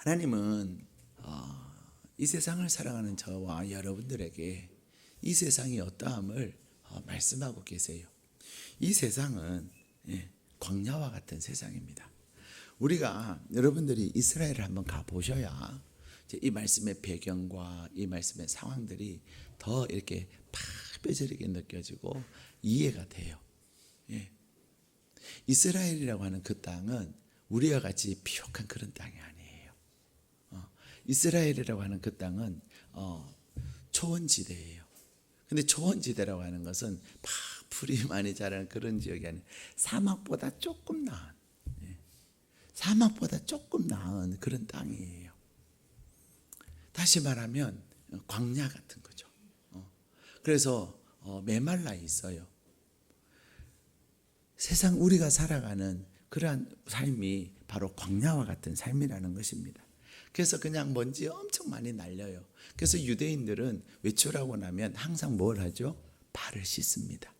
하나님은 이 세상을 살아가는 저와 여러분들에게 이 세상이 어떠함을 말씀하고 계세요. 이 세상은 광야와 같은 세상입니다. 우리가 여러분들이 이스라엘을 한번 가보셔야 이 말씀의 배경과 이 말씀의 상황들이 더 이렇게 뼈저리게 느껴지고 이해가 돼요. 이스라엘이라고 하는 그 땅은 우리와 같이 비옥한 그런 땅이 아니에요. 이스라엘이라고 하는 그 땅은 초원지대예요. 근데 초원지대라고 하는 것은 풀이 많이 자라는 그런 지역이 아니에요. 사막보다 조금 나은 그런 땅이에요. 다시 말하면 광야 같은 거죠. 그래서 메말라 있어요. 세상 우리가 살아가는 그러한 삶이 바로 광야와 같은 삶이라는 것입니다. 그래서 그냥 먼지 엄청 많이 날려요. 그래서 유대인들은 외출하고 나면 항상 뭘 하죠? 발을 씻습니다.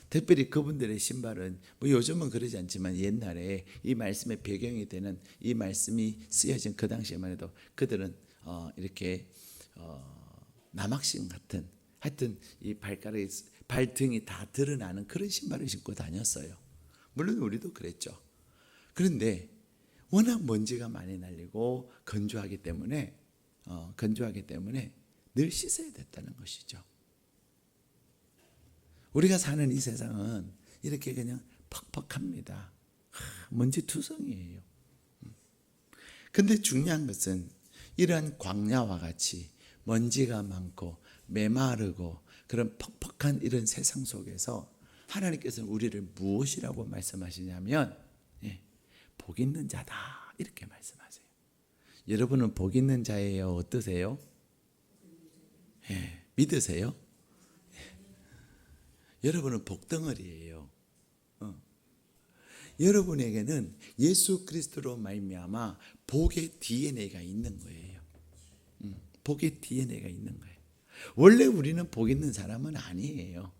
특별히 그분들의 신발은 요즘은 그러지 않지만 옛날에 이 말씀의 배경이 되는 이 말씀이 쓰여진 그 당시에만 해도 그들은 이렇게 남학신 같은 하여튼 이 발등이 다 드러나는 그런 신발을 신고 다녔어요. 물론 우리도 그랬죠. 그런데 워낙 먼지가 많이 날리고 건조하기 때문에 늘 씻어야 됐다는 것이죠. 우리가 사는 이 세상은 이렇게 그냥 퍽퍽합니다. 먼지투성이에요. 근데 중요한 것은 이러한 광야와 같이 먼지가 많고 메마르고 그런 퍽퍽한 이런 세상 속에서 하나님께서는 우리를 무엇이라고 말씀하시냐면 복 있는 자다 이렇게 말씀하세요. 여러분은 복 있는 자예요? 어떠세요? 믿으세요? 여러분은 복덩어리예요. 여러분에게는 예수 그리스도로 말미암아 복의 DNA가 있는 거예요. 복의 DNA가 있는 거예요. 원래 우리는 복 있는 사람은 아니에요.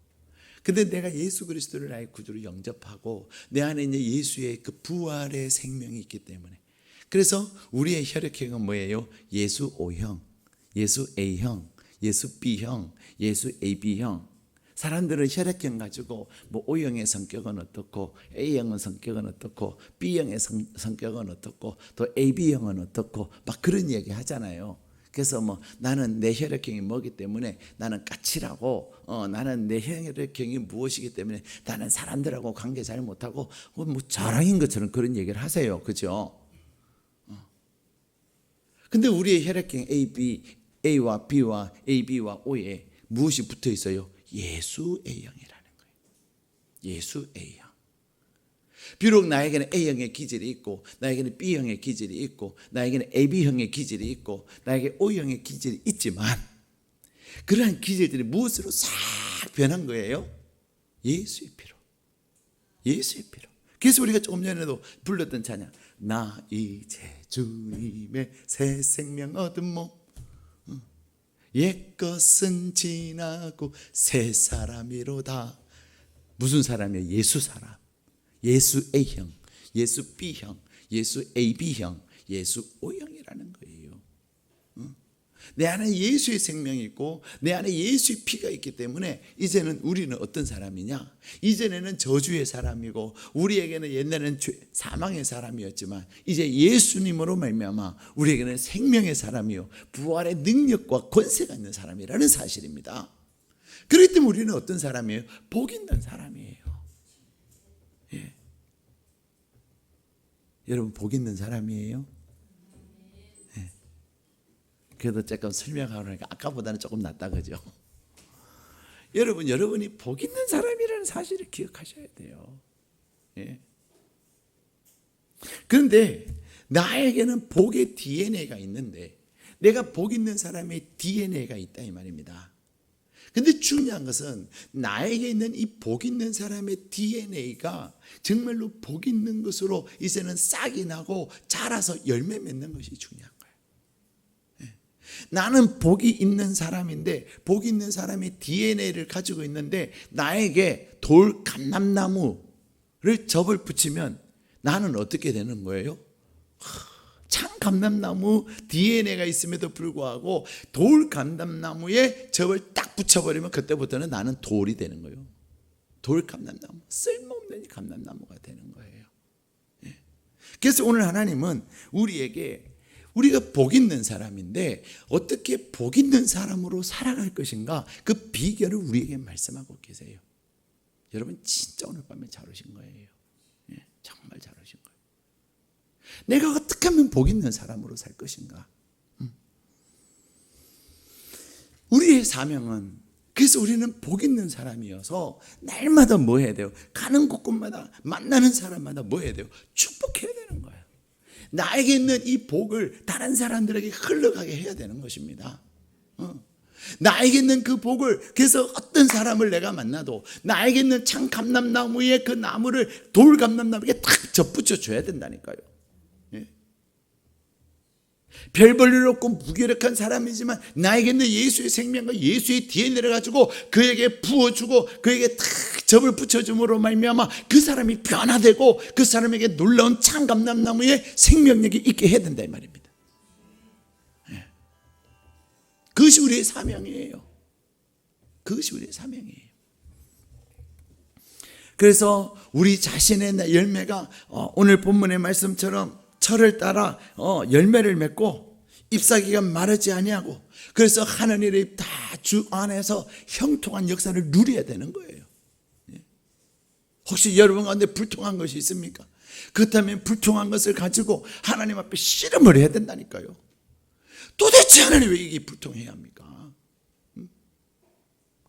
근데 내가 예수 그리스도를 나의 구주로 영접하고 내 안에 이제 예수의 그 부활의 생명이 있기 때문에, 그래서 우리의 혈액형은 뭐예요? 예수 O형, 예수 A형, 예수 B형, 예수 AB형. 사람들은 혈액형 가지고 O형의 성격은 어떻고 A형의 성격은 어떻고 B형의 성격은 어떻고 또 AB형은 어떻고 막 그런 얘기 하잖아요. 그래서 나는 내 혈액형이 뭐기 때문에 나는 까칠하고 나는 내 혈액형이 무엇이기 때문에 나는 사람들하고 관계 잘 못하고 자랑인 것처럼 그런 얘기를 하세요. 그죠? 근데 우리의 혈액형 A와 B와 AB와 O에 무엇이 붙어 있어요? 예수 A형이라는 거예요. 예수 A형. 비록 나에게는 A형의 기질이 있고 나에게는 B형의 기질이 있고 나에게는 AB형의 기질이 있고 나에게 O형의 기질이 있지만 그러한 기질들이 무엇으로 싹 변한 거예요? 예수의 피로. 예수의 피로. 그래서 우리가 조금 전에도 불렀던 찬양, 나 이제 주님의 새 생명 얻은 몸, 옛것은 지나고 새 사람이로다. 무슨 사람이에요? 예수 사람. 예수 A형, 예수 B형, 예수 AB형, 예수 O형이라는 거예요. 내 안에 예수의 생명이 있고 내 안에 예수의 피가 있기 때문에 이제는 우리는 어떤 사람이냐? 이전에는 저주의 사람이고 우리에게는 옛날에는 사망의 사람이었지만 이제 예수님으로 말미암아 우리에게는 생명의 사람이요 부활의 능력과 권세가 있는 사람이라는 사실입니다. 그렇기 때문에 우리는 어떤 사람이에요? 복 있는 사람이에요. 여러분 복 있는 사람이에요? 그래도 조금 설명하려니까 아까보다는 조금 낫다 그죠? 여러분이 복 있는 사람이라는 사실을 기억하셔야 돼요. 그런데 나에게는 복의 DNA가 있는데 내가 복 있는 사람의 DNA가 있다 이 말입니다. 근데 중요한 것은 나에게 있는 이 복 있는 사람의 DNA가 정말로 복 있는 것으로 이제는 싹이 나고 자라서 열매 맺는 것이 중요한 거예요. 나는 복이 있는 사람인데 복 있는 사람의 DNA를 가지고 있는데 나에게 돌 감람나무를 접을 붙이면 나는 어떻게 되는 거예요? 참감람나무 DNA가 있음에도 불구하고 돌 감람나무에 접을 딱 붙여버리면 그때부터는 나는 돌이 되는 거예요. 돌 감람나무, 쓸모없는 감람나무가 되는 거예요. 그래서 오늘 하나님은 우리가 복 있는 사람인데 어떻게 복 있는 사람으로 살아갈 것인가, 그 비결을 우리에게 말씀하고 계세요. 여러분 진짜 오늘 밤에 잘 오신 거예요. 정말 잘 오신 거예요. 내가 어떻게 하면 복 있는 사람으로 살 것인가. 우리의 사명은, 그래서 우리는 복 있는 사람이어서 날마다 뭐 해야 돼요? 가는 곳곳마다 만나는 사람마다 뭐 해야 돼요? 축복해야 되는 거예요. 나에게 있는 이 복을 다른 사람들에게 흘러가게 해야 되는 것입니다. 나에게 있는 그 복을, 그래서 어떤 사람을 내가 만나도 나에게 있는 참 감람나무의 그 나무를 돌 감람나무에 탁 접붙여 줘야 된다니까요. 별 볼일 없고 무기력한 사람이지만 나에게 있는 예수의 생명과 예수의 DNA를 가지고 그에게 부어주고 그에게 탁 접을 붙여줌으로 말미암아 그 사람이 변화되고 그 사람에게 놀라운 참 감람나무의 생명력이 있게 해야 된다 이 말입니다. 그것이 우리의 사명이에요. 그것이 우리의 사명이에요. 그래서 우리 자신의 열매가 오늘 본문의 말씀처럼 철을 따라 열매를 맺고 잎사귀가 마르지 아니하고, 그래서 하나님의 다 주 안에서 형통한 역사를 누려야 되는 거예요. 혹시 여러분 가운데 불통한 것이 있습니까? 그렇다면 불통한 것을 가지고 하나님 앞에 씨름을 해야 된다니까요. 도대체 하나님 왜 이게 불통해야 합니까?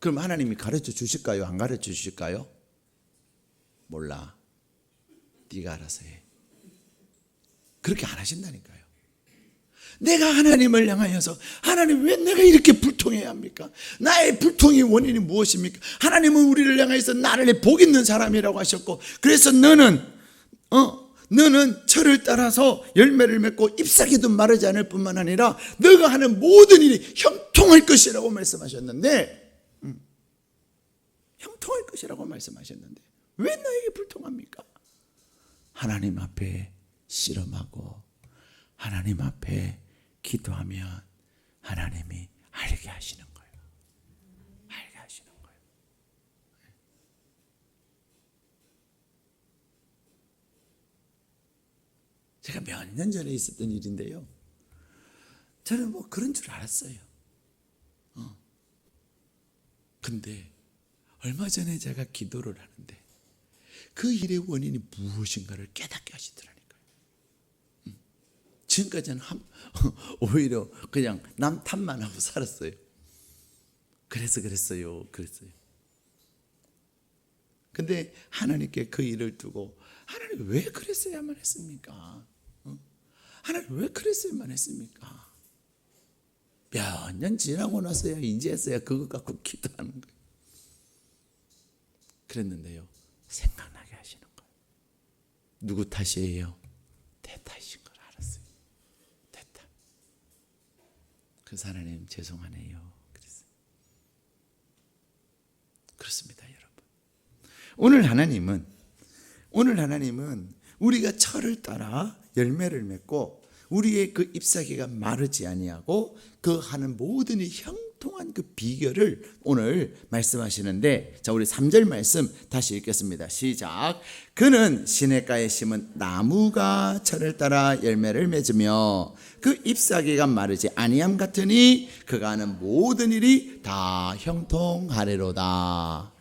그럼 하나님이 가르쳐 주실까요? 안 가르쳐 주실까요? 몰라. 네가 알아서 해. 그렇게 안 하신다니까요. 내가 하나님을 향하여서 하나님 왜 내가 이렇게 불통해야 합니까? 나의 불통의 원인이 무엇입니까? 하나님은 우리를 향하여서 나를 복 있는 사람이라고 하셨고, 그래서 너는 철을 따라서 열매를 맺고 잎사귀도 마르지 않을 뿐만 아니라 너가 하는 모든 일이 형통할 것이라고 말씀하셨는데, 형통할 것이라고 말씀하셨는데 왜 나에게 불통합니까? 하나님 앞에 씨름하고 하나님 앞에 기도하면 하나님이 알게 하시는 거예요. 알게 하시는 거예요. 제가 몇 년 전에 있었던 일인데요, 저는 뭐 그런 줄 알았어요. 근데 얼마 전에 제가 기도를 하는데 그 일의 원인이 무엇인가를 깨닫게 하시더라니까요. 지금까지는 오히려 그냥 남 탓만 하고 살았어요. 그랬어요. 근데 하나님께 그 일을 두고, 하나님 왜 그랬어야만 했습니까? 하나님 왜 그랬어야만 했습니까? 몇 년 지나고 나서야 인지했어야 그것 갖고 기도하는 거예요. 그랬는데요, 생각나게 하시는 거예요. 누구 탓이에요? 내 탓인 걸 알았어요. 내 탓. 그래서 하나님 죄송하네요. 그랬어요. 그렇습니다, 여러분. 오늘 하나님은 우리가 철을 따라 열매를 맺고 우리의 그 잎사귀가 마르지 아니하고 그 하는 모든 이 형통한 그 비결을 오늘 말씀하시는데, 자, 우리 3절 말씀 다시 읽겠습니다. 시작. 그는 시냇가에 심은 나무가 철을 따라 열매를 맺으며 그 잎사귀가 마르지 아니함 같으니 그가 하는 모든 일이 다 형통하리로다.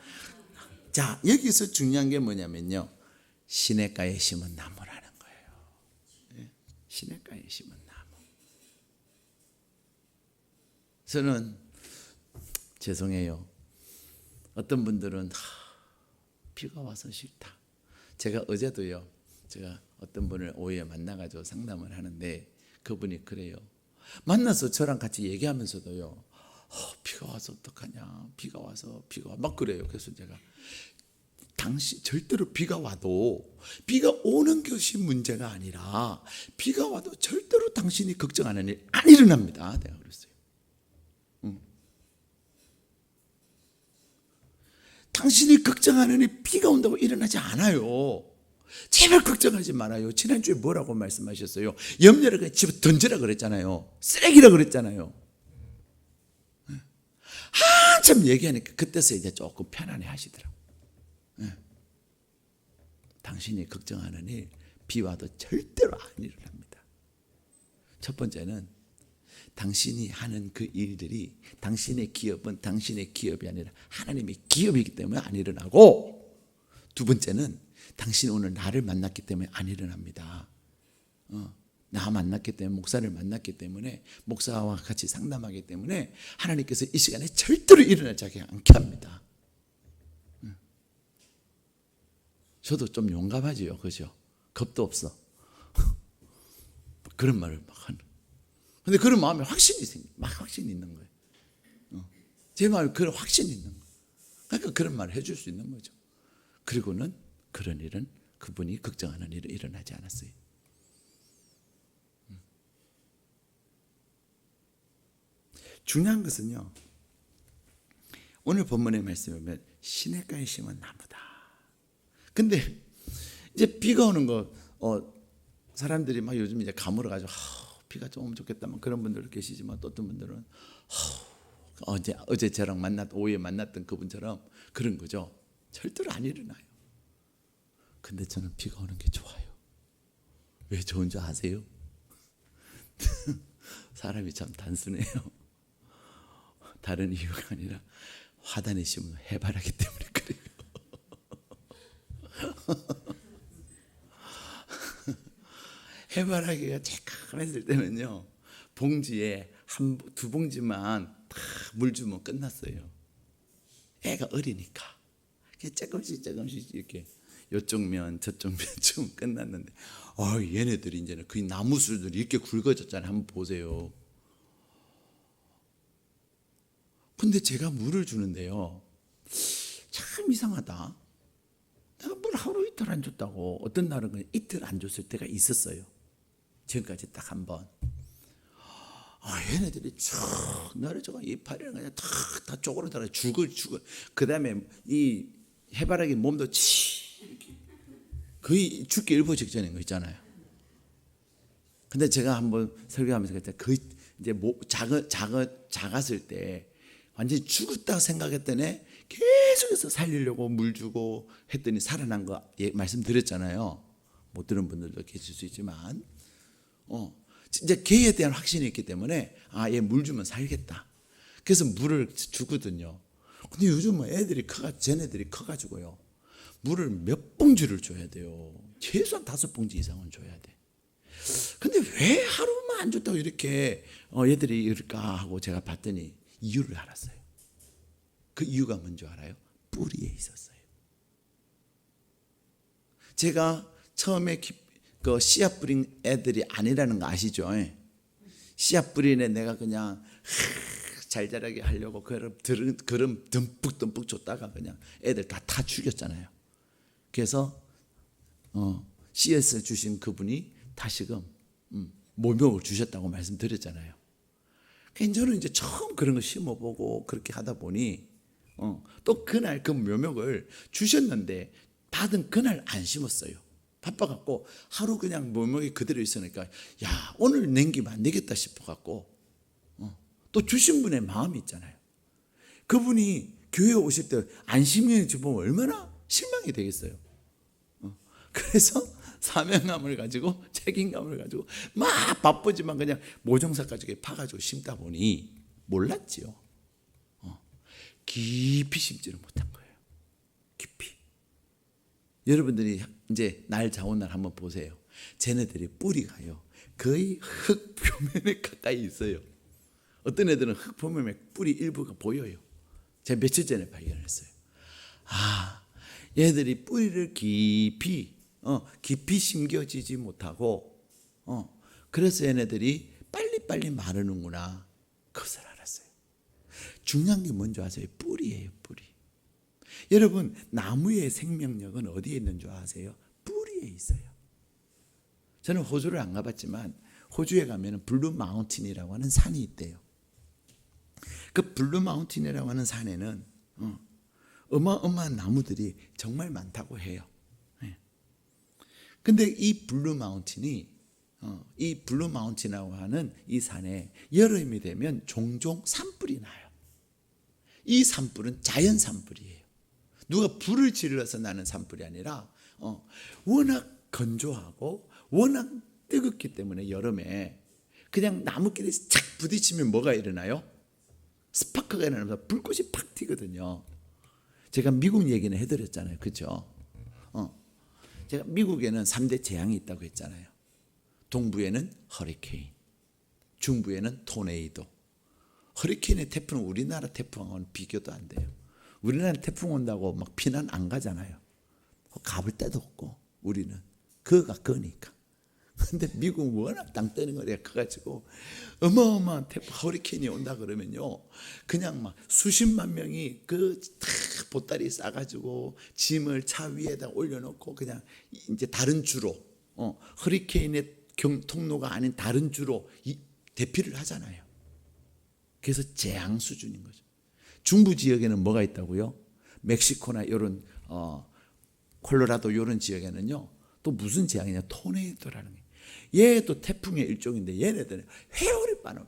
자, 여기서 중요한 게 뭐냐면요, 시냇가에 심은 나무라는 거예요. 시냇가에 심은 나무. 저는 죄송해요, 어떤 분들은 비가 와서 싫다. 제가 어제도요, 제가 어떤 분을 오후에 만나가지고 상담을 하는데 그분이 그래요. 만나서 저랑 같이 얘기하면서도요, 비가 와서 어떡하냐, 비가 와서 막 그래요. 그래서 제가, 당신 절대로 비가 와도 비가 오는 것이 문제가 아니라 비가 와도 절대로 당신이 걱정하는 일 안 일어납니다. 내가 그랬어요. 당신이 걱정하는 일 비가 온다고 일어나지 않아요. 제발 걱정하지 말아요. 지난주에 뭐라고 말씀하셨어요? 염려를 그냥 집에 던지라 그랬잖아요. 쓰레기라 그랬잖아요. 한참 얘기하니까 그때서 이제 조금 편안해 하시더라고요. 당신이 걱정하는 일 비 와도 절대로 안 일어납니다. 첫 번째는 당신이 하는 그 일들이 당신의 기업은 당신의 기업이 아니라 하나님의 기업이기 때문에 안 일어나고, 두 번째는 당신이 오늘 나를 만났기 때문에 안 일어납니다. 나 만났기 때문에, 목사를 만났기 때문에, 목사와 같이 상담하기 때문에 하나님께서 이 시간에 절대로 일어나지 않게 합니다. 저도 좀 용감하지요, 그죠? 겁도 없어. 그런 말을 막 하는. 근데 그런 마음에 확신이 생겨, 막 확신이 있는 거예요. 제 마음에 그런 확신이 있는 거예요. 그러니까 그런 말을 해줄 수 있는 거죠. 그리고는 그런 일은, 그분이 걱정하는 일은 일어나지 않았어요. 중요한 것은요, 오늘 본문의 말씀에 보면 시냇가에 심은 나무다. 근데 이제 비가 오는 거, 사람들이 막 요즘 이제 가물어가지고 비가 좀 오면 좋겠다만 그런 분들도 계시지만, 또 어떤 분들은 어제 저랑 오후에 만났던 그분처럼 그런 거죠. 절대로 안 일어나요. 근데 저는 비가 오는 게 좋아요. 왜 좋은 줄 아세요? 사람이 참 단순해요. 다른 이유가 아니라 화단에 심으면 해바라기 때문에 그래요. 해바라기가 쬐끔했을 때는요, 봉지에 두 봉지만 다 물 주면 끝났어요. 애가 어리니까 조금씩 이렇게 요쪽 면 저쪽 면 좀 끝났는데, 얘네들이 이제는 그 나무술들이 이렇게 굵어졌잖아요. 한번 보세요. 근데 제가 물을 주는데요, 참 이상하다. 내가 물 하루 이틀 안 줬다고. 어떤 날은 그냥 이틀 안 줬을 때가 있었어요. 지금까지 딱 한 번. 얘네들이 쭉 너를 이파리를 그냥 다 쪼그러들어 죽을. 그 다음에 이 해바라기 몸도 거의 죽기 일보 직전인 거 있잖아요. 근데 제가 한번 설교하면서 그때 거의 이제 작았을 때 완전히 죽었다 생각했더니 계속해서 살리려고 물 주고 했더니 살아난 거 말씀드렸잖아요. 못 들은 분들도 계실 수 있지만, 이제 개에 대한 확신이 있기 때문에 얘 물 주면 살겠다. 그래서 물을 주거든요. 근데 요즘은 쟤네들이 커가지고요, 물을 몇 봉지를 줘야 돼요. 최소한 5봉지 이상은 줘야 돼. 근데 왜 하루만 안 줬다고 이렇게 얘들이 이럴까 하고 제가 봤더니 이유를 알았어요. 그 이유가 뭔지 알아요? 뿌리에 있었어요. 제가 처음에 그 씨앗 뿌린 애들이 아니라는 거 아시죠? 씨앗 뿌린 애 내가 그냥 잘 자라게 하려고 그럼 듬뿍 줬다가 그냥 애들 다 죽였잖아요. 그래서 씨앗을 주신 그분이 다시금 모명을 주셨다고 말씀드렸잖아요. 그래서 저는 이제 처음 그런 거 심어보고 그렇게 하다 보니 또 그날 그 묘목을 주셨는데 받은 그날 안 심었어요. 바빠갖고 하루 그냥 묘목이 그대로 있으니까 오늘 남기면 안 되겠다 싶어갖고 또 주신 분의 마음이 있잖아요. 그분이 교회에 오실 때 안 심는 집 보면 얼마나 실망이 되겠어요. 그래서 사명감을 가지고 책임감을 가지고 막 바쁘지만 그냥 모종사까지 파가지고 심다 보니 몰랐지요. 깊이 심지를 못한 거예요. 깊이. 여러분들이 이제 날 자온 날 한번 보세요. 쟤네들이 뿌리가요, 거의 흙 표면에 가까이 있어요. 어떤 애들은 흙 표면에 뿌리 일부가 보여요. 제가 며칠 전에 발견했어요. 얘들이 뿌리를 깊이 심겨지지 못하고, 그래서 얘네들이 빨리빨리 마르는구나, 그것을 알았어요. 중요한 게 뭔지 아세요? 뿌리예요, 뿌리. 여러분, 나무의 생명력은 어디에 있는 줄 아세요? 뿌리에 있어요. 저는 호주를 안 가봤지만 호주에 가면 블루 마운틴이라고 하는 산이 있대요. 그 블루 마운틴이라고 하는 산에는 어마어마한 나무들이 정말 많다고 해요. 근데 이 블루 마운틴이 이 블루 마운틴이라고 하는 이 산에 여름이 되면 종종 산불이 나요. 이 산불은 자연 산불이에요. 누가 불을 질러서 나는 산불이 아니라 워낙 건조하고 워낙 뜨겁기 때문에 여름에 그냥 나무끼리 착 부딪히면 뭐가 일어나요? 스파크가 일어나면서 불꽃이 팍 튀거든요. 제가 미국 얘기는 해드렸잖아요. 그렇죠? 제가 미국에는 3대 재앙이 있다고 했잖아요. 동부에는 허리케인, 중부에는 토네이도. 허리케인의 태풍은 우리나라 태풍하고는 비교도 안 돼요. 우리나라 태풍 온다고 막 피난 안 가잖아요. 가볼 데도 없고 우리는 그거가 그거니까. 근데 미국은 워낙 땅 뜨는 거리가 커가지고 어마어마한 태풍 허리케인이 온다 그러면요, 그냥 막 수십만 명이 그 보따리 싸가지고 짐을 차 위에다 올려놓고 그냥 이제 다른 주로 허리케인의 통로가 아닌 다른 주로 대피를 하잖아요. 그래서 재앙 수준인 거죠. 중부 지역에는 뭐가 있다고요? 멕시코나 이런 콜로라도 이런 지역에는요 또 무슨 재앙이냐, 토네이도라는 게. 얘도 태풍의 일종인데 얘네들은 회오리 바람.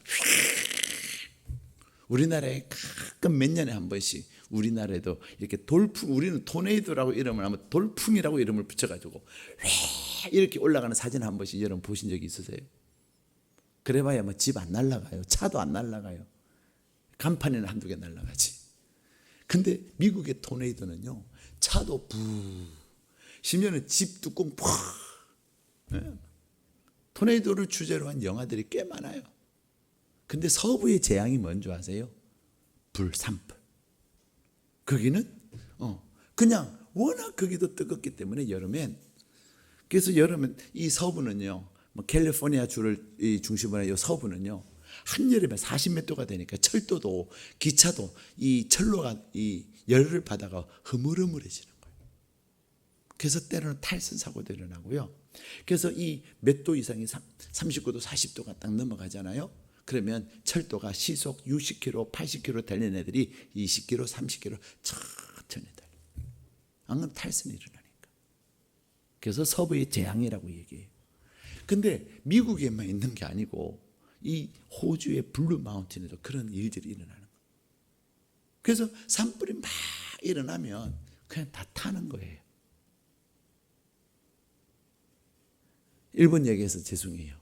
우리나라에 가끔 몇 년에 한 번씩 우리나라에도 이렇게 돌풍, 우리는 토네이도라고 이름을 하면 돌풍이라고 이름을 붙여가지고 이렇게 올라가는 사진 한 번씩 여러분 보신 적이 있으세요? 그래봐야 뭐 집 안 날아가요. 차도 안 날아가요. 간판에는 한두 개 날아가지. 근데 미국의 토네이도는요 차도 부, 심지어는 집 뚜껑 팍. 토네이도를 주제로 한 영화들이 꽤 많아요. 근데 서부의 재앙이 뭔지 아세요? 산불. 거기는 그냥 워낙 거기도 뜨겁기 때문에 여름엔, 그래서 여름엔 이 서부는요, 뭐 캘리포니아 주를 이 중심으로 이 서부는요 한여름에 40몇 도가 되니까 철도도 기차도 이 철로가 이 열을 받아가 흐물흐물해지는 거예요. 그래서 때로는 탈선 사고도 일어나고요. 그래서 이 몇 도 이상이 39도 40도가 딱 넘어가잖아요. 그러면 철도가 시속 60km 80km 달리는 애들이 20km 30km 천천히 달려요. 안 그러면 탈선이 일어나니까. 그래서 서부의 재앙이라고 얘기해요. 근데 미국에만 있는 게 아니고 이 호주의 블루 마운틴에도 그런 일들이 일어나는 거예요. 그래서 산불이 막 일어나면 그냥 다 타는 거예요. 일본 얘기해서 죄송해요.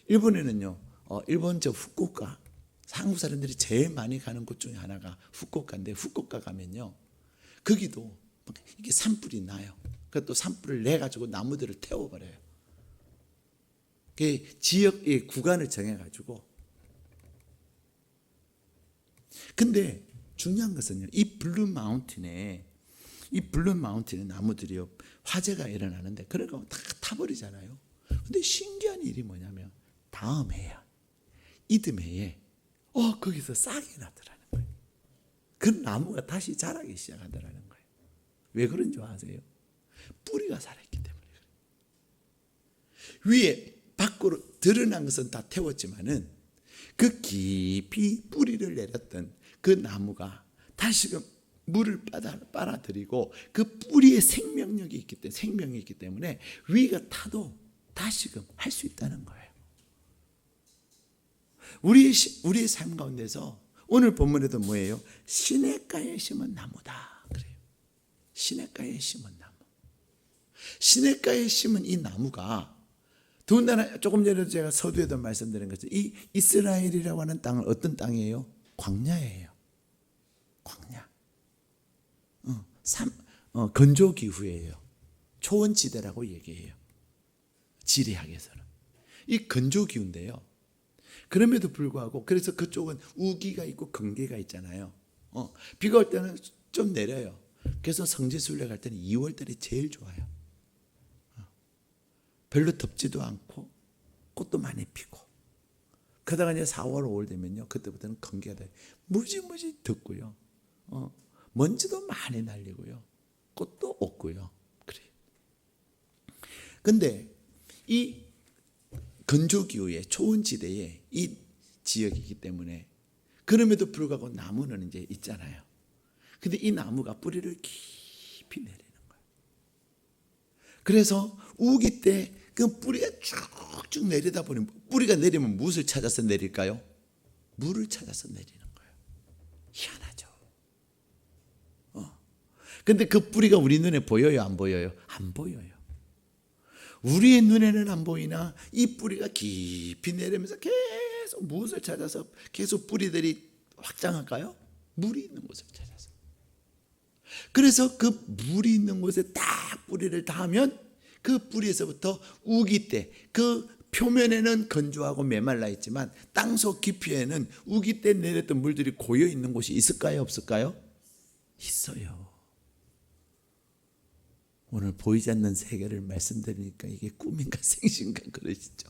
일본에는요, 일본 저 후쿠오카, 한국 사람들이 제일 많이 가는 곳 중에 하나가 후쿠오카인데, 후쿠오카 가면요 거기도 이게 산불이 나요. 그또 산불을 내 가지고 나무들을 태워버려요. 그 지역의 구간을 정해가지고. 근데 중요한 것은요, 이 블루 마운틴의 나무들이요 화재가 일어나는데 그러니까 다 타버리잖아요. 근데 신기한 일이 뭐냐면 다음 해야 이듬해에 거기서 싹이 나더라는 거예요. 그 나무가 다시 자라기 시작하더라는 거예요. 왜 그런 줄 아세요? 뿌리가 살아있기 때문에 그래요. 위에 밖으로 드러난 것은 다 태웠지만은 그 깊이 뿌리를 내렸던 그 나무가 다시금 물을 빨아들이고 그 뿌리에 생명이 있기 때문에 위가 타도 다시금 할 수 있다는 거예요. 우리의 삶 가운데서 오늘 본문에도 뭐예요? 시냇가에 심은 나무다 그래요. 시냇가에 심은 나무. 시냇가에 심은 이 나무가 더군다나 조금 전에 제가 서두에도 말씀드린 것처럼 이 이스라엘이라고 하는 땅은 어떤 땅이에요? 광야예요. 광야. 건조 기후예요. 초원지대라고 얘기해요. 지리학에서는 이 건조 기후인데요. 그럼에도 불구하고 그래서 그쪽은 우기가 있고 건기가 있잖아요. 비가 올 때는 좀 내려요. 그래서 성지순례 갈 때는 2월달이 제일 좋아요. 별로 덥지도 않고 꽃도 많이 피고. 그러다가 이제 4월 5월 되면요, 그때부터는 건기가 돼요. 무지무지 덥고요. 먼지도 많이 날리고요. 꽃도 없고요. 그래요. 근데 이 건조기후의 초원지대에 이 지역이기 때문에 그럼에도 불구하고 나무는 이제 있잖아요. 근데 이 나무가 뿌리를 깊이 내리는 거예요. 그래서 우기 때 그 뿌리가 쭉쭉 내리다 보니 뿌리가 내리면 무엇을 찾아서 내릴까요? 물을 찾아서 내리는 거예요. 희한하죠. 근데 그 뿌리가 우리 눈에 보여요, 안 보여요? 안 보여요. 우리의 눈에는 안 보이나 이 뿌리가 깊이 내리면서 계속 무엇을 찾아서 계속 뿌리들이 확장할까요? 물이 있는 곳을 찾아서. 그래서 그 물이 있는 곳에 딱 뿌리를 닿으면 그 뿌리에서부터 우기 때 그 표면에는 건조하고 메말라 있지만 땅속 깊이에는 우기 때 내렸던 물들이 고여 있는 곳이 있을까요, 없을까요? 있어요. 오늘 보이지 않는 세계를 말씀드리니까 이게 꿈인가 생신가 그러시죠.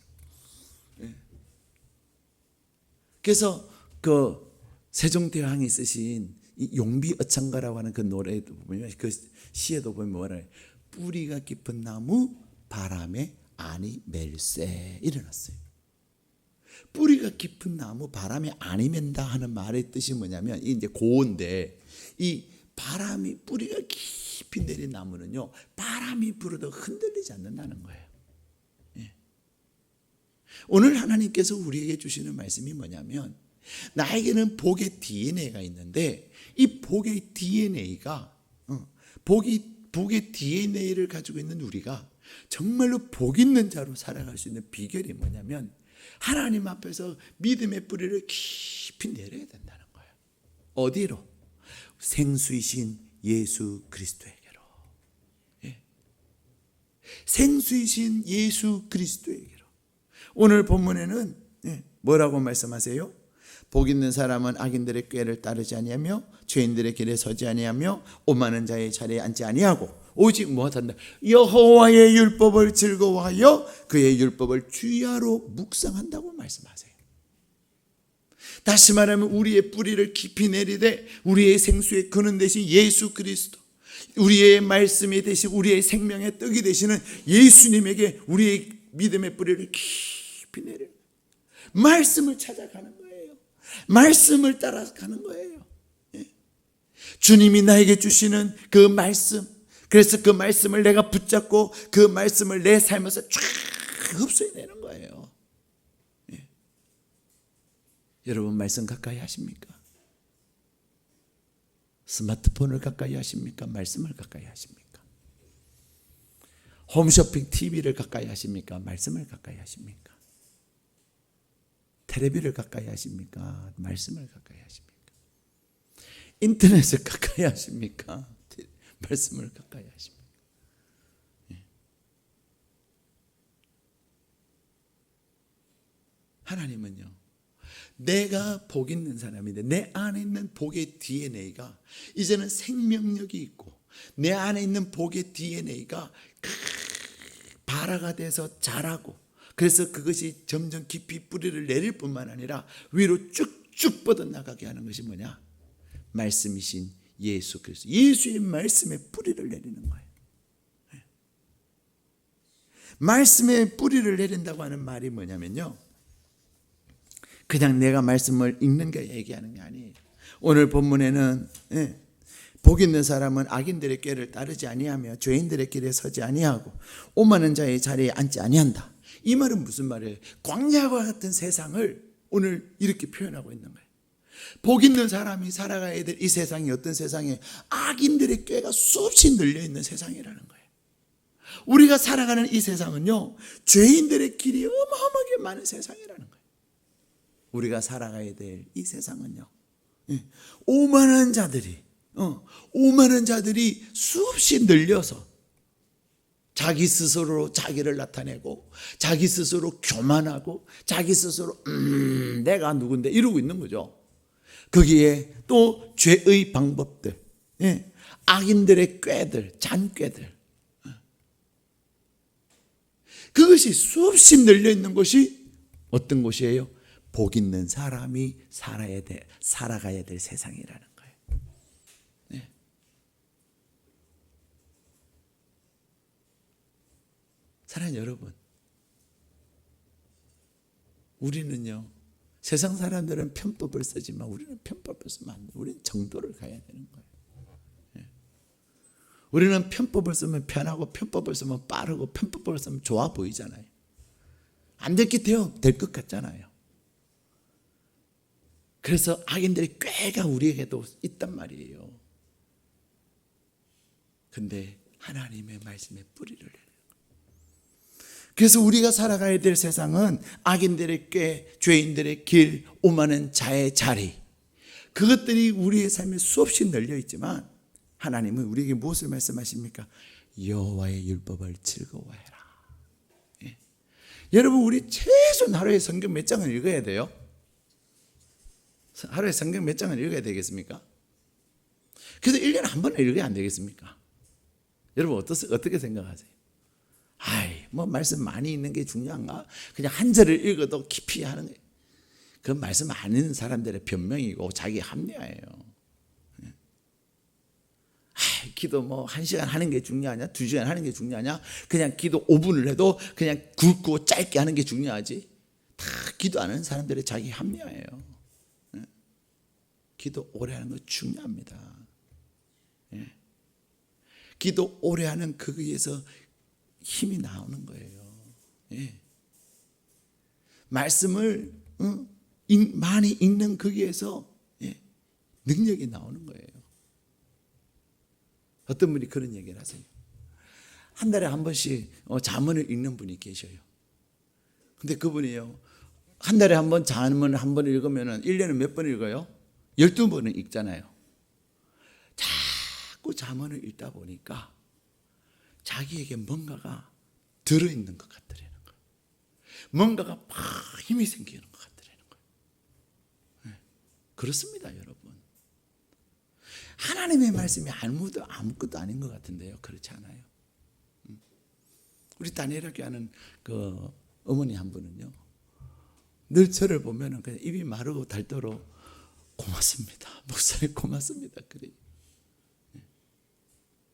그래서 그 세종대왕이 쓰신 이 용비 어창가라고 하는 그 노래도 보면, 그 시에도 보면 뭐라 해요? 뿌리가 깊은 나무 바람에 안이 멜세 일어났어요. 뿌리가 깊은 나무 바람에 안이 맨다 하는 말의 뜻이 뭐냐면, 이 이제 고온데 이 바람이 뿌리가 깊이 내린 나무는요, 바람이 불어도 흔들리지 않는다는 거예요. 오늘 하나님께서 우리에게 주시는 말씀이 뭐냐면, 나에게는 복의 DNA가 있는데 이 복의 DNA가 복의 DNA를 가지고 있는 우리가 정말로 복 있는 자로 살아갈 수 있는 비결이 뭐냐면, 하나님 앞에서 믿음의 뿌리를 깊이 내려야 된다는 거예요. 어디로? 생수이신 예수 그리스도에게로. 생수이신 예수 그리스도에게로. 오늘 본문에는 뭐라고 말씀하세요? 복 있는 사람은 악인들의 꾀를 따르지 아니하며 죄인들의 길에 서지 아니하며 오만한 자의 자리에 앉지 아니하고 오직 무엇한다? 여호와의 율법을 즐거워하여 그의 율법을 주야로 묵상한다고 말씀하세요. 다시 말하면 우리의 뿌리를 깊이 내리되 우리의 생수의 근원 되신 예수 그리스도, 우리의 말씀이 되신 우리의 생명의 떡이 되시는 예수님에게 우리의 믿음의 뿌리를 깊이 내려 말씀을 찾아가는 거예요. 말씀을 따라가는 거예요. 주님이 나에게 주시는 그 말씀, 그래서 그 말씀을 내가 붙잡고 그 말씀을 내 삶에서 쫙 흡수해내는 거예요. 여러분 말씀 가까이 하십니까? 스마트폰을 가까이 하십니까? 말씀을 가까이 하십니까? 홈쇼핑 TV를 가까이 하십니까? 말씀을 가까이 하십니까? 텔레비를 가까이 하십니까? 말씀을 가까이 하십니까? 인터넷을 가까이 하십니까? 말씀을 가까이 하십니까? 하나님은요, 내가 복 있는 사람인데 내 안에 있는 복의 DNA가 이제는 생명력이 있고 내 안에 있는 복의 DNA가 발화가 돼서 자라고, 그래서 그것이 점점 깊이 뿌리를 내릴 뿐만 아니라 위로 쭉쭉 뻗어나가게 하는 것이 뭐냐? 말씀이신 예수 그리스도, 예수의 말씀에 뿌리를 내리는 거예요. 말씀에 뿌리를 내린다고 하는 말이 뭐냐면요, 그냥 내가 말씀을 읽는 게 얘기하는 게 아니에요. 오늘 본문에는 복 있는 사람은 악인들의 꾀를 따르지 아니하며 죄인들의 길에 서지 아니하고 오만한 자의 자리에 앉지 아니한다. 이 말은 무슨 말이에요? 광야와 같은 세상을 오늘 이렇게 표현하고 있는 거예요. 복 있는 사람이 살아가야 될 이 세상이 어떤 세상이에요? 악인들의 꾀가 수없이 늘려있는 세상이라는 거예요. 우리가 살아가는 이 세상은요, 죄인들의 길이 어마어마하게 많은 세상이라는 거예요. 우리가 살아가야 될 이 세상은요, 오만한 자들이 수없이 늘려서 자기 스스로 자기를 나타내고 자기 스스로 교만하고 자기 스스로 내가 누군데 이러고 있는 거죠. 거기에 또 죄의 방법들, 악인들의 꾀들, 잔꾀들, 그것이 수없이 늘려있는 것이 어떤 곳이에요? 복 있는 사람이 살아가야 될 세상이라는 거예요. 사랑하는 여러분, 우리는요, 세상 사람들은 편법을 쓰지만 우리는 편법을 쓰면 안 돼요. 우리는 정도를 가야 되는 거예요. 우리는 편법을 쓰면 편하고 편법을 쓰면 빠르고 편법을 쓰면 좋아 보이잖아요. 안 됐기 될 것 같잖아요. 그래서 악인들의 꾀가 우리에게도 있단 말이에요. 근데 하나님의 말씀에 뿌리를 내는 거예요. 그래서 우리가 살아가야 될 세상은 악인들의 꾀, 죄인들의 길, 오만한 자의 자리, 그것들이 우리의 삶에 수없이 널려 있지만 하나님은 우리에게 무엇을 말씀하십니까? 여호와의 율법을 즐거워해라. 예. 여러분, 우리 최소한 하루에 성경 몇 장을 읽어야 돼요? 하루에 성경 몇 장을 읽어야 되겠습니까? 그래서 1년에 한 번은 읽어야 안 되겠습니까? 여러분 어떻게 생각하세요? 뭐 말씀 많이 읽는 게 중요한가? 그냥 한 절을 읽어도 깊이 하는 거예요. 그 말씀 안 읽는 사람들의 변명이고 자기 합리화예요. 기도 뭐 1시간 하는 게 중요하냐? 2시간 하는 게 중요하냐? 그냥 기도 5분을 해도 그냥 굵고 짧게 하는 게 중요하지? 다 기도 안 하는 사람들의 자기 합리화예요. 기도 오래 하는 거 중요합니다. 기도 오래 하는 거기에서 힘이 나오는 거예요. 말씀을 많이 읽는 거기에서 능력이 나오는 거예요. 어떤 분이 그런 얘기를 하세요. 한 달에 한 번씩 잠언을 읽는 분이 계셔요. 근데 그분이요, 한 달에 한 번 잠언을 한 번 읽으면 1년에 몇 번 읽어요? 12번은 읽잖아요. 자꾸 잠언을 읽다 보니까 자기에게 뭔가가 들어있는 것 같더라는 거예요. 뭔가가 막 힘이 생기는 것 같더라는 거예요. 그렇습니다, 여러분. 하나님의 말씀이 아무것도 아닌 것 같은데요, 그렇지 않아요? 우리 다니엘학교 하는 그 어머니 한 분은요, 늘 저를 보면은 그냥 입이 마르고 닳도록 고맙습니다, 목사님 고맙습니다, 그래요.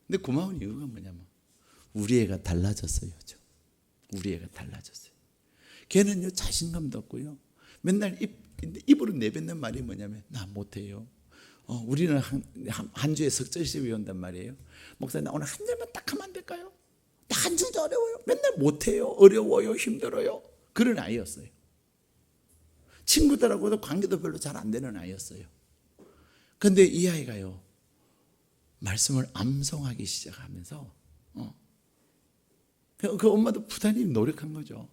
근데 고마운 이유가 뭐냐면 우리 애가 달라졌어요. 우리 애가 달라졌어요. 걔는요, 자신감도 없고요, 맨날 입으로 내뱉는 말이 뭐냐면 나 못해요. 우리는 한 주에 석 절씩 외운단 말이에요. 목사님, 나 오늘 한 절만 딱 하면 안 될까요? 한 주도 어려워요. 맨날 못해요. 어려워요. 힘들어요. 그런 아이였어요. 친구들하고도 관계도 별로 잘 안 되는 아이였어요. 근데 이 아이가요, 말씀을 암송하기 시작하면서 그 엄마도 부단히 노력한 거죠.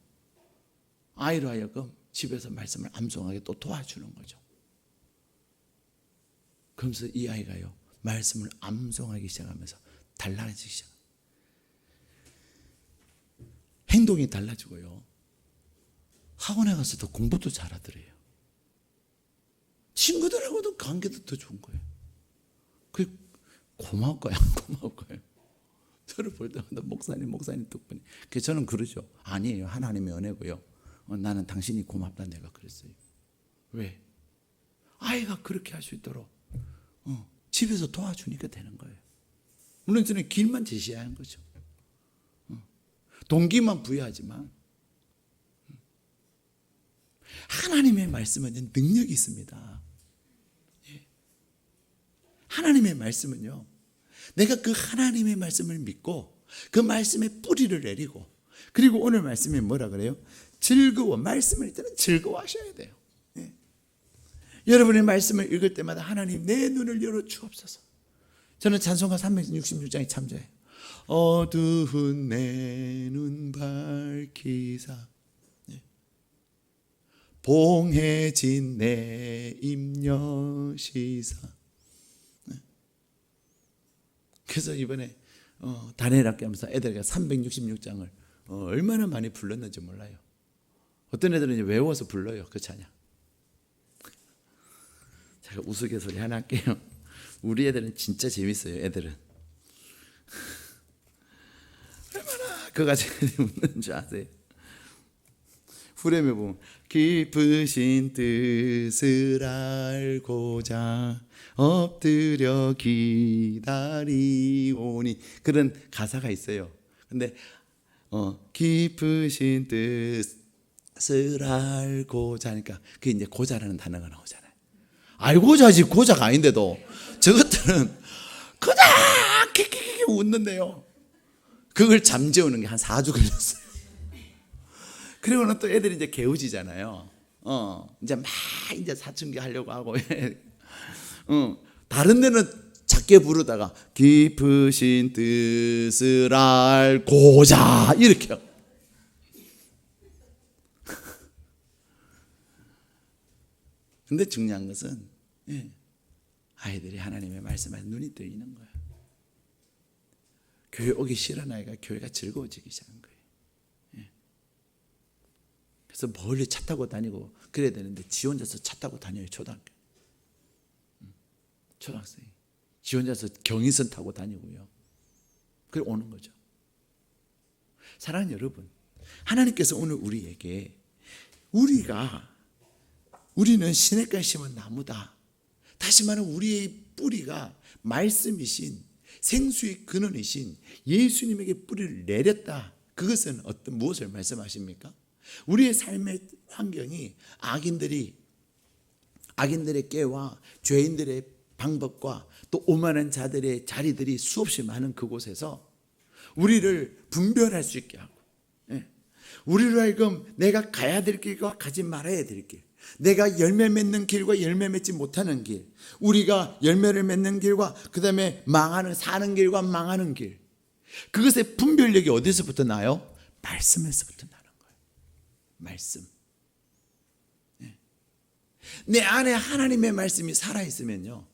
아이로 하여금 집에서 말씀을 암송하게 또 도와주는 거죠. 그러면서 이 아이가요, 말씀을 암송하기 시작하면서 달라지기 시작. 행동이 달라지고요, 학원에 가서도 공부도 잘하더래요. 친구들하고도 관계도 더 좋은 거예요. 그게 고마울 거야, 고마울 거예요. 저를 볼 때마다 목사님 덕분에. 그래서 저는 그러죠. 아니에요, 하나님의 은혜고요. 나는 당신이 고맙다, 내가 그랬어요. 왜? 아이가 그렇게 할 수 있도록 집에서 도와주니까 되는 거예요. 물론 저는 길만 제시해야 하는 거죠. 동기만 부여하지만 하나님의 말씀은 능력이 있습니다. 하나님의 말씀은요, 내가 그 하나님의 말씀을 믿고 그 말씀에 뿌리를 내리고, 그리고 오늘 말씀이 뭐라 그래요? 말씀을 읽을 때는 즐거워하셔야 돼요. 여러분의 말씀을 읽을 때마다 하나님, 내 눈을 열어 주옵소서. 저는 찬송가 366장에 참조해요. 어두운 내 눈 밝히사 봉해진 내 입 여시사. 그래서 이번에 다니엘학교 하면서 애들에게 366장을 얼마나 많이 불렀는지 몰라요. 어떤 애들은 이제 외워서 불러요, 그 찬양. 제가 우스갯소리 하나 할게요. 우리 애들은 진짜 재밌어요. 애들은 얼마나 그가 웃는 줄 아세요? 후렴에 보면 깊으신 뜻을 알고자 엎드려 기다리오니, 그런 가사가 있어요. 근데 깊으신 뜻을 알고자 하니까 그게 이제 고자라는 단어가 나오잖아요. 알고자지 고자가 아닌데도 저것들은 그냥 웃는데요. 그걸 잠재우는 게 한 4주 걸렸어요. 그리고는 또 애들이 이제 개우지잖아요. 이제 막 이제 사춘기 하려고 하고. 다른 데는 작게 부르다가 깊으신 뜻을 알고자 이렇게. 근데 중요한 것은 아이들이 하나님의 말씀에 눈이 뜨이는 거예요. 교회 오기 싫은 아이가 교회가 즐거워지기 시작한 거예요. 그래서 멀리 차 타고 다니고 그래야 되는데 지 혼자서 차 타고 다녀요. 초등학생이 지 혼자서 경인선 타고 다니고요. 그래 오는 거죠. 사랑하는 여러분, 하나님께서 오늘 우리에게 우리는 시냇가에 심은 나무다. 다시 말하면 우리의 뿌리가 말씀이신 생수의 근원이신 예수님에게 뿌리를 내렸다. 그것은 무엇을 말씀하십니까? 우리의 삶의 환경이 악인들의 깨와 죄인들의 방법과 또 오만한 자들의 자리들이 수없이 많은 그곳에서 우리를 분별할 수 있게 하고, 우리로 하여금 내가 가야 될 길과 가지 말아야 될 길, 내가 열매 맺는 길과 열매 맺지 못하는 길, 우리가 열매를 맺는 길과 그 다음에 사는 길과 망하는 길, 그것의 분별력이 어디서부터 나요? 말씀에서부터 나는 거예요. 말씀. 내 안에 하나님의 말씀이 살아있으면요,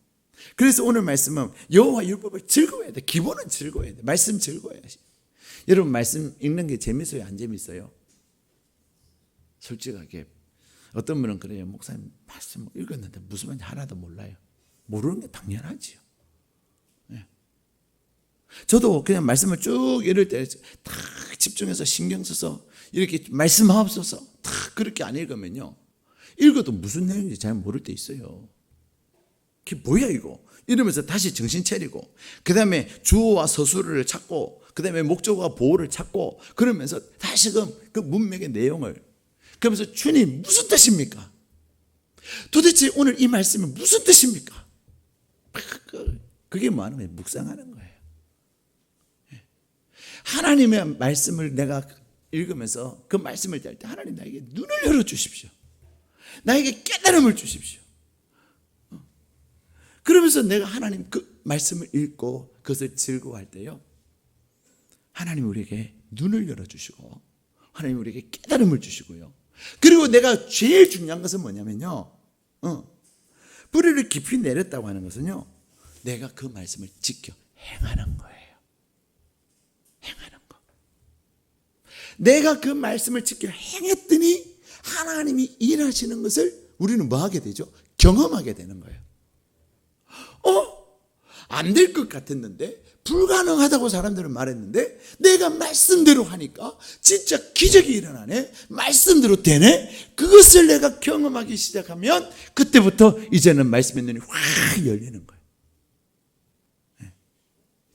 그래서 오늘 말씀은 여호와 율법을 즐거워야 돼. 기본은 즐거워야 돼. 말씀 즐거워야지. 여러분, 말씀 읽는 게 재밌어요, 안 재밌어요? 솔직하게 어떤 분은 그래요. 목사님 말씀 읽었는데 무슨 말인지 하나도 몰라요. 모르는 게 당연하지요. 저도 그냥 말씀을 쭉 읽을 때 다 집중해서 신경 써서 이렇게 말씀하옵소서 다 그렇게 안 읽으면요, 읽어도 무슨 내용인지 잘 모를 때 있어요. 그게 뭐야 이거? 이러면서 다시 정신 차리고, 그 다음에 주어와 서술을 찾고, 그 다음에 목적어와 보호를 찾고, 그러면서 다시금 그 문맥의 내용을, 그러면서 주님 무슨 뜻입니까? 도대체 오늘 이 말씀이 무슨 뜻입니까? 그게 뭐하는 거예요? 묵상하는 거예요. 하나님의 말씀을 내가 읽으면서 그 말씀을 뗄 때 하나님 나에게 눈을 열어주십시오. 나에게 깨달음을 주십시오. 그러면서 내가 하나님 그 말씀을 읽고 그것을 즐거워할 때요, 하나님 우리에게 눈을 열어주시고 하나님 우리에게 깨달음을 주시고요, 그리고 내가 제일 중요한 것은 뭐냐면요, 뿌리를 깊이 내렸다고 하는 것은요, 내가 그 말씀을 지켜 행하는 거예요. 행하는 거. 내가 그 말씀을 지켜 행했더니 하나님이 일하시는 것을 우리는 뭐 하게 되죠? 경험하게 되는 거예요. 안 될 것 같았는데, 불가능하다고 사람들은 말했는데, 내가 말씀대로 하니까 진짜 기적이 일어나네, 말씀대로 되네. 그것을 내가 경험하기 시작하면 그때부터 이제는 말씀의 눈이 확 열리는 거예요.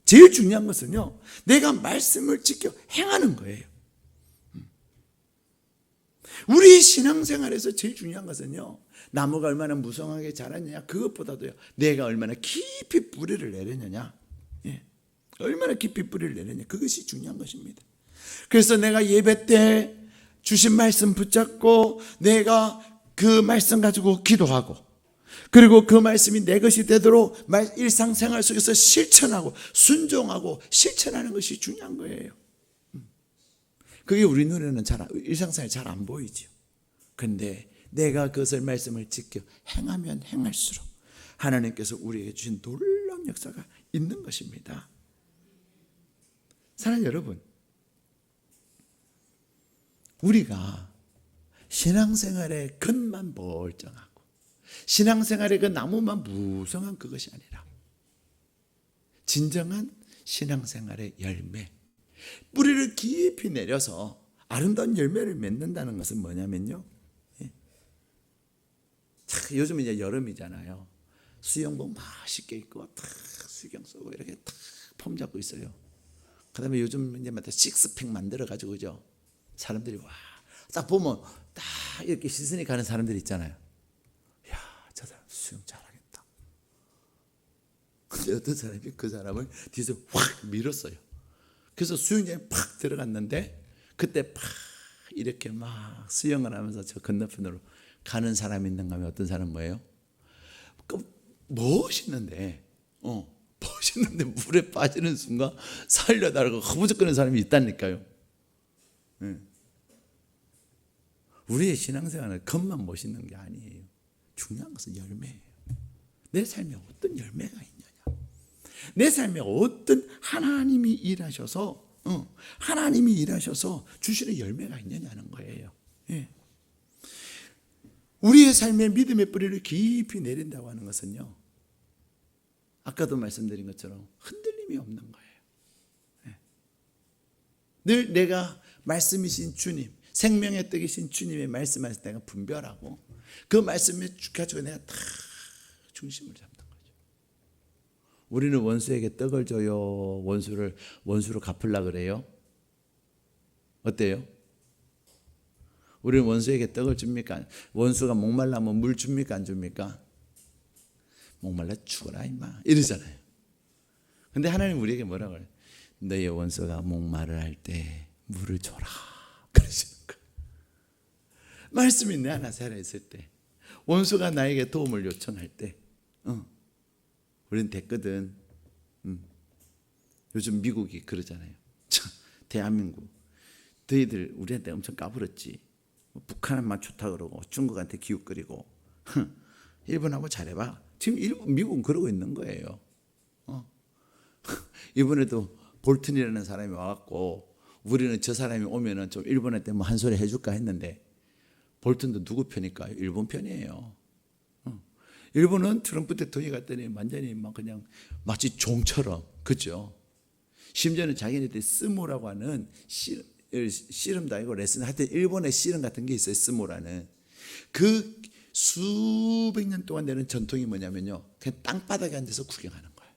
제일 중요한 것은요, 내가 말씀을 지켜 행하는 거예요. 우리 신앙생활에서 제일 중요한 것은요, 나무가 얼마나 무성하게 자랐느냐 그것보다도요, 내가 얼마나 깊이 뿌리를 내렸느냐, 얼마나 깊이 뿌리를 내렸냐, 그것이 중요한 것입니다. 그래서 내가 예배 때 주신 말씀 붙잡고 내가 그 말씀 가지고 기도하고, 그리고 그 말씀이 내 것이 되도록 일상생활 속에서 실천하고 순종하고 실천하는 것이 중요한 거예요. 그게 우리 눈에는 일상생활 잘 안 보이죠. 그런데 내가 그것을 말씀을 지켜 행하면 행할수록 하나님께서 우리에게 주신 놀라운 역사가 있는 것입니다. 사랑하는 여러분, 우리가 신앙생활의根만 멀쩡하고 신앙생활의 그 나무만 무성한 그것이 아니라 진정한 신앙생활의 열매, 뿌리를 깊이 내려서 아름다운 열매를 맺는다는 것은 뭐냐면요, 요즘 이제 여름이잖아요. 수영복 맛있게 입고 탁 수경 쓰고 이렇게 탁 폼 잡고 있어요. 그 다음에 요즘 이제 막 식스팩 만들어가지고, 그죠? 사람들이 와, 딱 보면 딱 이렇게 시선이 가는 사람들이 있잖아요. 야, 저 사람 수영 잘하겠다. 근데 어떤 사람이 그 사람을 뒤에서 확 밀었어요. 그래서 수영장에 팍 들어갔는데 그때 팍 이렇게 막 수영을 하면서 저 건너편으로 가는 사람이 있는가 하면 어떤 사람 뭐예요? 멋있는데 멋있는데 물에 빠지는 순간 살려달라고 허부적거리는 사람이 있다니까요. 우리의 신앙생활은 겉만 멋있는 게 아니에요. 중요한 것은 열매예요. 내 삶에 어떤 열매가 있느냐, 내 삶에 어떤 하나님이 일하셔서 주시는 열매가 있느냐는 거예요. 우리의 삶에 믿음의 뿌리를 깊이 내린다고 하는 것은요, 아까도 말씀드린 것처럼 흔들림이 없는 거예요. 늘 내가 말씀이신 주님, 생명의 떡이신 주님의 말씀하실 때가 분별하고 그 말씀에 가지고 내가 다 중심을 잡는 거죠. 우리는 원수에게 떡을 줘요, 원수로 갚으려 그래요? 어때요? 우리는 원수에게 떡을 줍니까? 원수가 목말라면 물 줍니까? 안 줍니까? 목말라 죽어라 임마 이러잖아요. 근데 하나님 우리에게 뭐라고 그래요? 너의 원수가 목마를 할 때 물을 줘라 그러시는 거예요. 말씀이 내 안에 살아있을 때, 원수가 나에게 도움을 요청할 때 우리는 됐거든. 요즘 미국이 그러잖아요. 대한민국 너희들 우리한테 엄청 까불었지. 북한만 좋다 그러고 중국한테 기웃거리고 일본하고 잘해봐. 지금 미국은 그러고 있는 거예요. 이번에도 볼튼이라는 사람이 와갖고 우리는 저 사람이 오면은 좀 일본한테 뭐 한 소리 해줄까 했는데, 볼튼도 누구 편일까요? 일본 편이에요. 일본은 트럼프 대통령이 갔더니 완전히 막 그냥 마치 종처럼, 그죠? 심지어는 자기네들이 스모라고 하는 씨름도 아니고 레슨, 하여튼 일본의 씨름 같은 게 있어요. 스모라는 그 수백 년 동안 되는 전통이 뭐냐면요, 그냥 땅바닥에 앉아서 구경하는 거예요.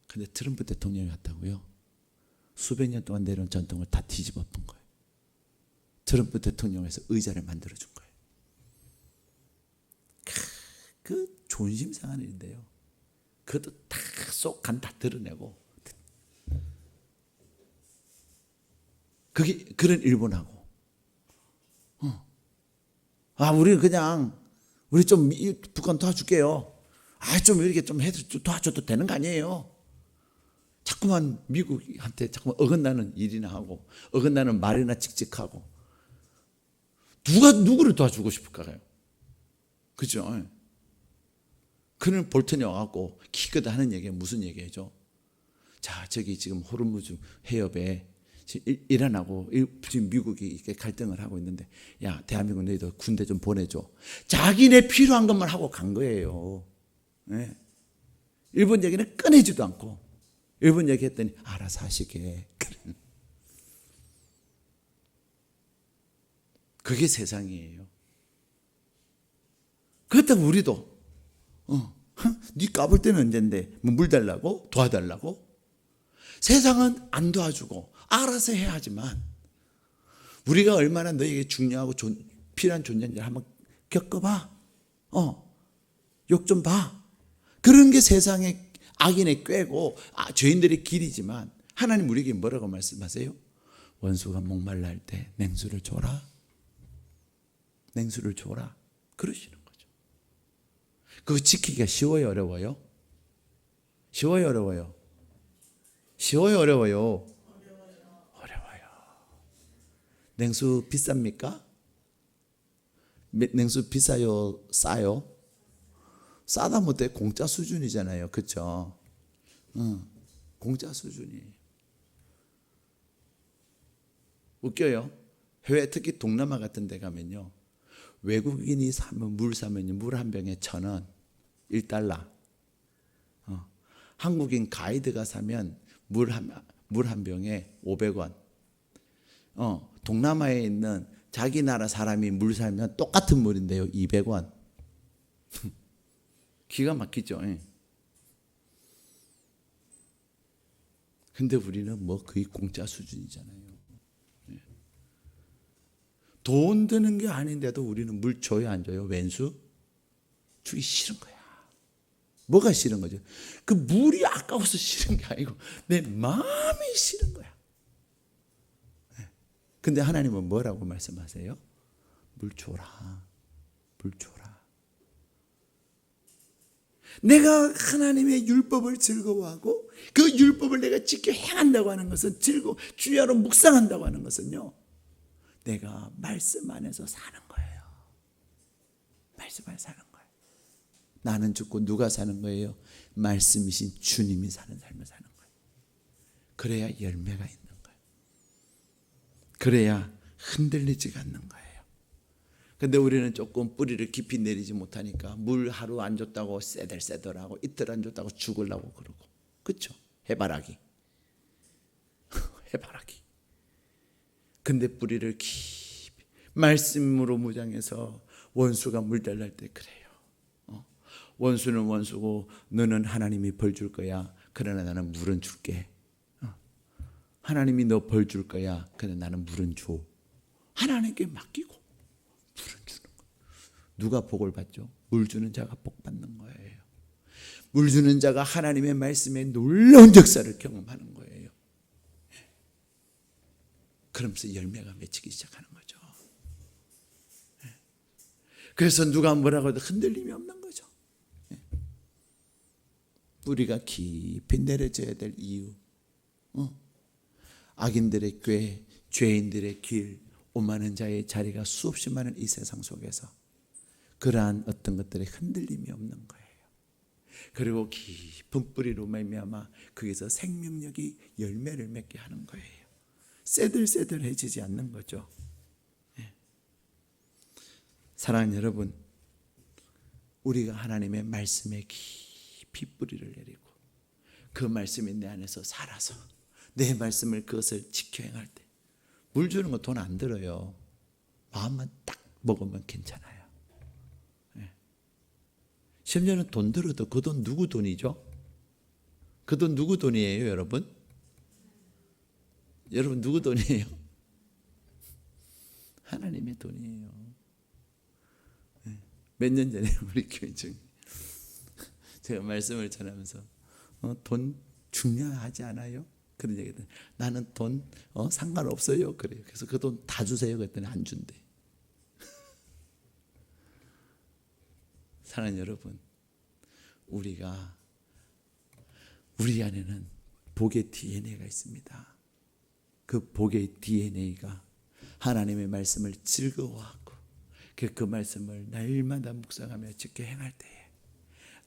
근데 트럼프 대통령이 갔다고요, 수백 년 동안 내려온 전통을 다 뒤집어 엎은 거예요. 트럼프 대통령에서 의자를 만들어준 거예요. 그 존심상한 일인데요, 그것도 다 쏙 간 다 드러내고, 그게 그런 일본하고 우리는 그냥 우리 좀 북한 도와줄게요. 좀 이렇게 좀 해도 도와줘도 되는 거 아니에요. 자꾸만 미국한테 자꾸만 어긋나는 일이나 하고 어긋나는 말이나 찍찍하고, 누가 누구를 도와주고 싶을까요? 그죠? 그는 볼턴이 와갖고 기껏 하는 얘기가 무슨 얘기죠? 자, 저기 지금 호르무즈 해협에 이란하고 지금 미국이 이렇게 갈등을 하고 있는데, 야, 대한민국 너희들 군대 좀 보내줘. 자기네 필요한 것만 하고 간 거예요. 네. 일본 얘기는 꺼내지도 않고, 일본 얘기했더니 알아서 하시게. 그게 세상이에요. 그렇다고 우리도 네 까불 때는 언젠데 뭐 물 달라고? 도와달라고? 세상은 안 도와주고 알아서 해야 하지만, 우리가 얼마나 너에게 중요하고 필요한 존재인지 한번 겪어봐. 욕 좀 봐. 그런 게 세상의 악인의 꾀고 죄인들의 길이지만, 하나님 우리에게 뭐라고 말씀하세요? 원수가 목말라 할 때 냉수를 줘라. 냉수를 줘라. 그러시는 거죠. 그거 지키기가 쉬워요, 어려워요? 쉬워요, 어려워요? 쉬워요, 어려워요? 어려워요. 냉수 비쌉니까? 냉수 비싸요, 싸요? 싸다 못해 공짜 수준이잖아요, 그렇죠? 공짜 수준이에요. 웃겨요. 해외, 특히 동남아 같은 데 가면요, 외국인이 물 사면 물 한 병에 1,000원, 1달러. 한국인 가이드가 사면 물 한 병에 500원. 동남아에 있는 자기 나라 사람이 물 사면 똑같은 물인데요, 200원. 기가 막히죠. 근데 우리는 뭐 거의 공짜 수준이잖아요. 돈 드는 게 아닌데도 우리는 물 줘요, 안 줘요? 왼수? 주기 싫은 거야. 뭐가 싫은 거죠? 그 물이 아까워서 싫은 게 아니고 내 마음이 싫은 거야. 근데 하나님은 뭐라고 말씀하세요? 물 줘라. 물 줘라. 내가 하나님의 율법을 즐거워하고 그 율법을 내가 지켜 행한다고 하는 것은 주야로 묵상한다고 하는 것은요, 내가 말씀 안에서 사는 거예요. 말씀 안에 사는 거예요. 나는 죽고 누가 사는 거예요? 말씀이신 주님이 사는 삶을 사는 거예요. 그래야 열매가 있는 거예요. 그래야 흔들리지가 않는 거예요. 근데 우리는 조금 뿌리를 깊이 내리지 못하니까 물 하루 안 줬다고 새들새들하고 이틀 안 줬다고 죽으려고 그러고, 그렇죠? 해바라기. 해바라기. 근데 뿌리를 깊이 말씀으로 무장해서 원수가 물달랄 때 그래요. 원수는 원수고 너는 하나님이 벌 줄 거야. 그러나 나는 물은 줄게. 하나님이 너 벌 줄 거야. 그러나 나는 물은 줘. 하나님께 맡기고 물은 주는 거예요. 누가 복을 받죠? 물 주는 자가 복 받는 거예요. 물 주는 자가 하나님의 말씀에 놀라운 역사를 경험하는 거예요. 그러면서 열매가 맺히기 시작하는 거죠. 그래서 누가 뭐라고 해도 흔들림이 없는 거죠. 뿌리가 깊이 내려져야 될 이유, 악인들의 꾀, 죄인들의 길, 오만한 자의 자리가 수없이 많은 이 세상 속에서 그러한 어떤 것들에 흔들림이 없는 거예요. 그리고 깊은 뿌리로 말미암아 거기서 생명력이 열매를 맺게 하는 거예요. 새들새들해지지 않는 거죠. 사랑하는 여러분, 우리가 하나님의 말씀에 깊이 뿌리를 내리고 그 말씀이 내 안에서 살아서 내 말씀을 그것을 지켜 행할 때, 물 주는 거 돈 안 들어요. 마음만 딱 먹으면 괜찮아요. 심지어는 돈 들어도 그 돈 누구 돈이죠? 그 돈 누구 돈이에요, 여러분? 여러분 누구 돈이에요? 하나님의 돈이에요. 몇 년 전에 우리 교회 중에 제가 말씀을 전하면서 돈 중요하지 않아요? 그런 얘기들. 나는 돈 상관없어요. 그래요. 그래서 그 돈 다 주세요. 그랬더니 안 준대. 사랑하는 여러분, 우리 안에는 복의 DNA가 있습니다. 그 복의 DNA가 하나님의 말씀을 즐거워하고 그 말씀을 날마다 묵상하며 지켜 행할 때에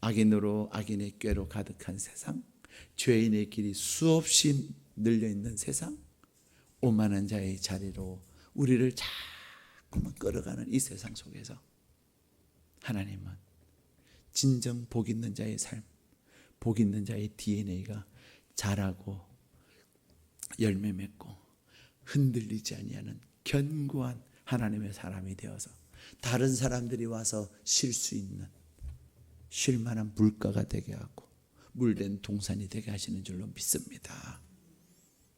악인으로 악인의 꾀로 가득한 세상, 죄인의 길이 수없이 늘려있는 세상, 오만한 자의 자리로 우리를 자꾸만 끌어가는 이 세상 속에서 하나님은 진정 복 있는 자의 삶, 복 있는 자의 DNA가 자라고 열매 맺고 흔들리지 아니하는 견고한 하나님의 사람이 되어서 다른 사람들이 와서 쉴 수 있는, 쉴 만한 물가가 되게 하고 물된 동산이 되게 하시는 줄로 믿습니다.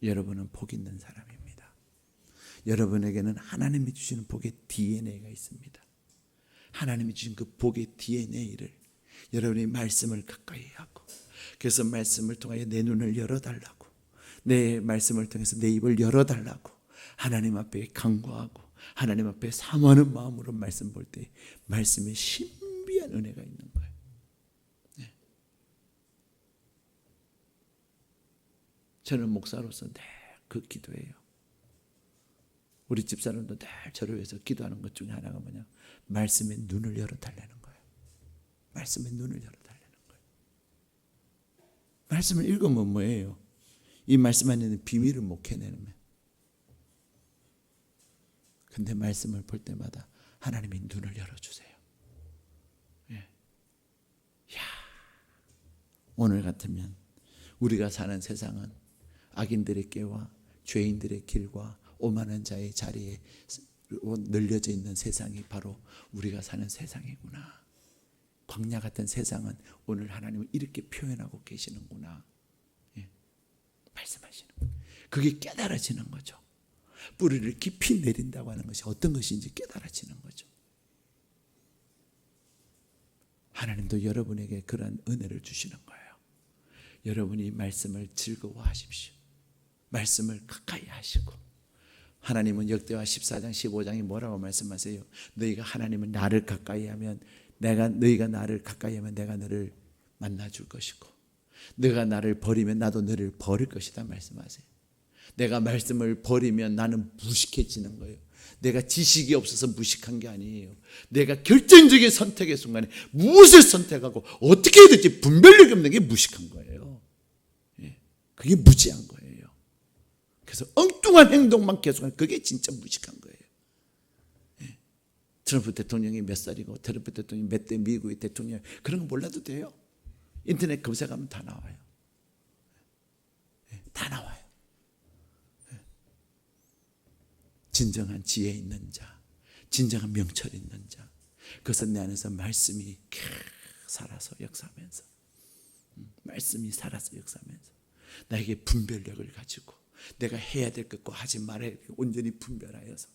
여러분은 복 있는 사람입니다. 여러분에게는 하나님이 주시는 복의 DNA가 있습니다. 하나님이 주신 그 복의 DNA를 여러분이 말씀을 가까이 하고, 그래서 말씀을 통하여 내 눈을 열어달라고, 내 말씀을 통해서 내 입을 열어달라고 하나님 앞에 간구하고 하나님 앞에 사모하는 마음으로 말씀 볼 때 말씀에 신비한 은혜가 있는 거예요. 저는 목사로서 늘 그 기도해요. 우리 집사람도 늘 저를 위해서 기도하는 것 중에 하나가 뭐냐, 말씀에 눈을 열어달라는 거예요. 말씀에 눈을 열어달라는 거예요. 말씀을 읽으면 뭐예요? 이 말씀 안에 있는 비밀을 못 캐내면. 근데 말씀을 볼 때마다 하나님이 눈을 열어주세요. 오늘 같으면 우리가 사는 세상은 악인들의 꾀와 죄인들의 길과 오만한 자의 자리에 늘려져 있는 세상이 바로 우리가 사는 세상이구나. 광야 같은 세상은 오늘 하나님은 이렇게 표현하고 계시는구나. 말씀하시는 거예요. 그게 깨달아지는 거죠. 뿌리를 깊이 내린다고 하는 것이 어떤 것인지 깨달아지는 거죠. 하나님도 여러분에게 그런 은혜를 주시는 거예요. 여러분이 말씀을 즐거워하십시오. 말씀을 가까이 하시고. 하나님은 역대하 14장 15장이 뭐라고 말씀하세요? 너희가 하나님은 나를 가까이 하면 너희가 나를 가까이 하면 내가 너를 만나줄 것이고, 너가 나를 버리면 나도 너를 버릴 것이다 말씀하세요. 내가 말씀을 버리면 나는 무식해지는 거예요. 내가 지식이 없어서 무식한 게 아니에요. 내가 결정적인 선택의 순간에 무엇을 선택하고 어떻게 해야 될지 분별력이 없는 게 무식한 거예요. 그게 무지한 거예요. 그래서 엉뚱한 행동만 계속하는 그게 진짜 무식한 거예요. 트럼프 대통령이 몇 살이고 트럼프 대통령이 몇 대 미국의 대통령, 그런 거 몰라도 돼요. 인터넷 검색하면 다 나와요. 다 나와요. 진정한 지혜 있는 자, 진정한 명철 있는 자, 그것은 내 안에서 말씀이 살아서 역사하면서, 말씀이 살아서 역사하면서 나에게 분별력을 가지고 내가 해야 될 것과 하지 말아야 될 것 온전히 분별하여서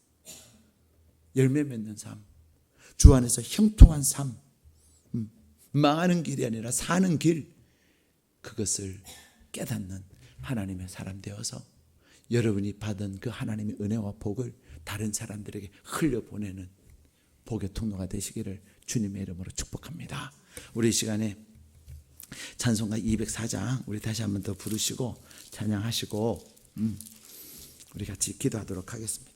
열매 맺는 삶, 주 안에서 형통한 삶, 망하는 길이 아니라 사는 길, 그것을 깨닫는 하나님의 사람 되어서 여러분이 받은 그 하나님의 은혜와 복을 다른 사람들에게 흘려보내는 복의 통로가 되시기를 주님의 이름으로 축복합니다. 우리 이 시간에 찬송가 204장 우리 다시 한번 더 부르시고 찬양하시고 우리 같이 기도하도록 하겠습니다.